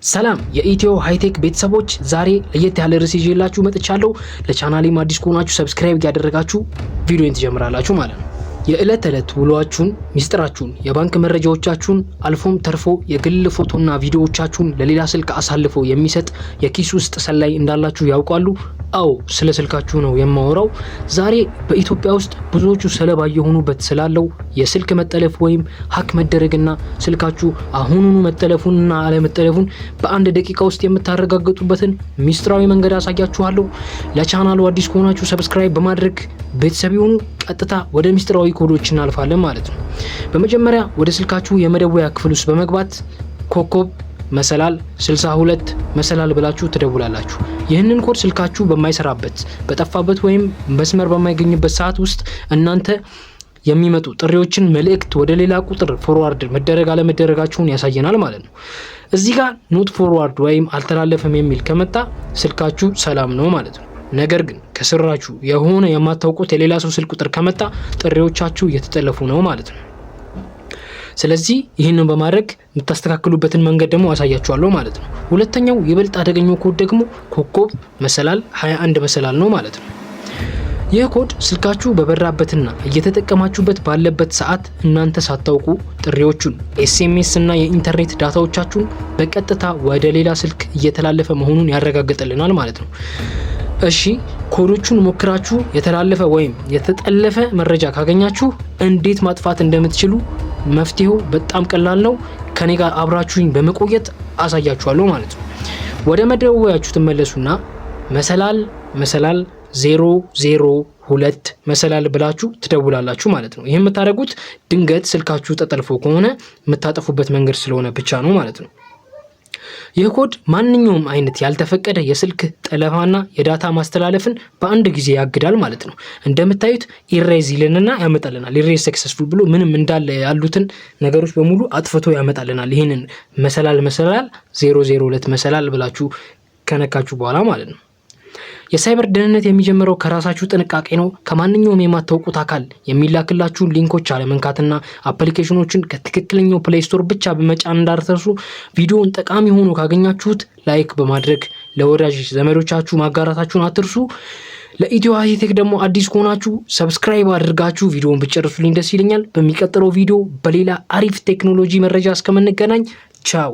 ሰላም የኢትዮ ሃይቴክ ቤተሰቦች ዛሬ ለየት ያለ ርዕስ ይዤላችሁ መጥቻለሁ። ለቻናሌም አዲስ ከሆናችሁ ሰብስክራይብ ያደረጋችሁ ቪዲዮን ትጀምራላችሁ ማለት ነው። የዕለት ተዕለት ውሏችሁን፣ ሚስጥራችሁን፣ የባንክ መረጃዎቻችሁን አልፎም ተርፎ የግል ፎቶና ቪዲዮዎቻችሁን ለሌላ ስልክ አሳልፎ የሚሰጥ የኪስ ውስጥ ሰላይ እንዳላችሁ ያውቃሉ? አዎ፣ ስለ ስልካችሁ ነው የማወራው። ዛሬ በኢትዮጵያ ውስጥ ብዙዎቹ ሰለባ የሆኑበት ስላለው የስልክ መጠለፍ ወይም ሀክ መደረግና ስልካችሁ አሁኑኑ መጠለፉንና አለመጠለፉን በአንድ ደቂቃ ውስጥ የምታረጋግጡበትን ሚስጥራዊ መንገድ አሳያችኋለሁ። ለቻናሉ አዲስ ከሆናችሁ ሰብስክራይብ በማድረግ ቤተሰብ ይሁኑ። ቀጥታ ወደ ሚስጥራዊ ኮዶች እናልፋለን ማለት ነው። በመጀመሪያ ወደ ስልካችሁ የመደወያ ክፍል ውስጥ በመግባት ኮከብ መሰላል 62 መሰላል ብላችሁ ትደውላላችሁ። ይህንን ኮድ ስልካችሁ በማይሰራበት በጠፋበት ወይም መስመር በማይገኝበት ሰዓት ውስጥ እናንተ የሚመጡ ጥሪዎችን መልእክት ወደ ሌላ ቁጥር ፎርዋርድ መደረግ አለመደረጋችሁን ያሳየናል ማለት ነው። እዚህ ጋር ኖት ፎርዋርድ ወይም አልተላለፈም የሚል ከመጣ ስልካችሁ ሰላም ነው ማለት ነው። ነገር ግን ከስራችሁ የሆነ የማታውቁት የሌላ ሰው ስልክ ቁጥር ከመጣ ጥሪዎቻችሁ እየተጠለፉ ነው ማለት ነው። ስለዚህ ይህንን በማድረግ የምታስተካክሉበትን መንገድ ደግሞ አሳያችኋለሁ ማለት ነው። ሁለተኛው ይበልጥ አደገኛው ኮድ ደግሞ ኮከብ መሰላል 21 መሰላል ነው ማለት ነው። ይህ ኮድ ስልካችሁ በበራበትና እየተጠቀማችሁበት ባለበት ሰዓት እናንተ ሳታውቁ ጥሪዎቹን፣ ኤስኤምኤስ እና የኢንተርኔት ዳታዎቻችሁን በቀጥታ ወደ ሌላ ስልክ እየተላለፈ መሆኑን ያረጋግጥልናል ማለት ነው። እሺ፣ ኮዶቹን ሞክራችሁ የተላለፈ ወይም የተጠለፈ መረጃ ካገኛችሁ እንዴት ማጥፋት እንደምትችሉ መፍትሄው በጣም ቀላል ነው። ከኔ ጋር አብራችሁኝ በመቆየት አሳያችኋለሁ ማለት ነው። ወደ መደወያችሁ ትመለሱና መሰላል 002 መሰላል ብላችሁ ትደውላላችሁ ማለት ነው። ይሄን የምታደርጉት ድንገት ስልካችሁ ተጠልፎ ከሆነ የምታጠፉበት መንገድ ስለሆነ ብቻ ነው ማለት ነው። ይህ ኮድ ማንኛውም አይነት ያልተፈቀደ የስልክ ጠለፋና የዳታ ማስተላለፍን በአንድ ጊዜ ያግዳል ማለት ነው። እንደምታዩት ኢሬዝ ይለንና ያመጣልናል። ኢሬዝ ሰክሰስፉል ብሎ ምንም እንዳለ ያሉትን ነገሮች በሙሉ አጥፍቶ ያመጣልናል። ይሄንን መሰላል 002 መሰላል ብላችሁ ከነካችሁ በኋላ ማለት ነው። የሳይበር ደህንነት የሚጀምረው ከራሳችሁ ጥንቃቄ ነው። ከማንኛውም የማታውቁት አካል የሚላክላችሁን ሊንኮች አለመንካትና አፕሊኬሽኖችን ከትክክለኛው ፕሌይ ስቶር ብቻ በመጫን እንዳትረሱ። ቪዲዮውን ጠቃሚ ሆኖ ካገኛችሁት ላይክ በማድረግ ለወዳጅ ዘመዶቻችሁ ማጋራታችሁን አትርሱ። ለኢትዮ ሃይቴክ ደግሞ አዲስ ከሆናችሁ ሰብስክራይብ አድርጋችሁ ቪዲዮውን ብትጨርሱልኝ ደስ ይለኛል። በሚቀጥለው ቪዲዮ በሌላ አሪፍ ቴክኖሎጂ መረጃ እስከምንገናኝ ቻው።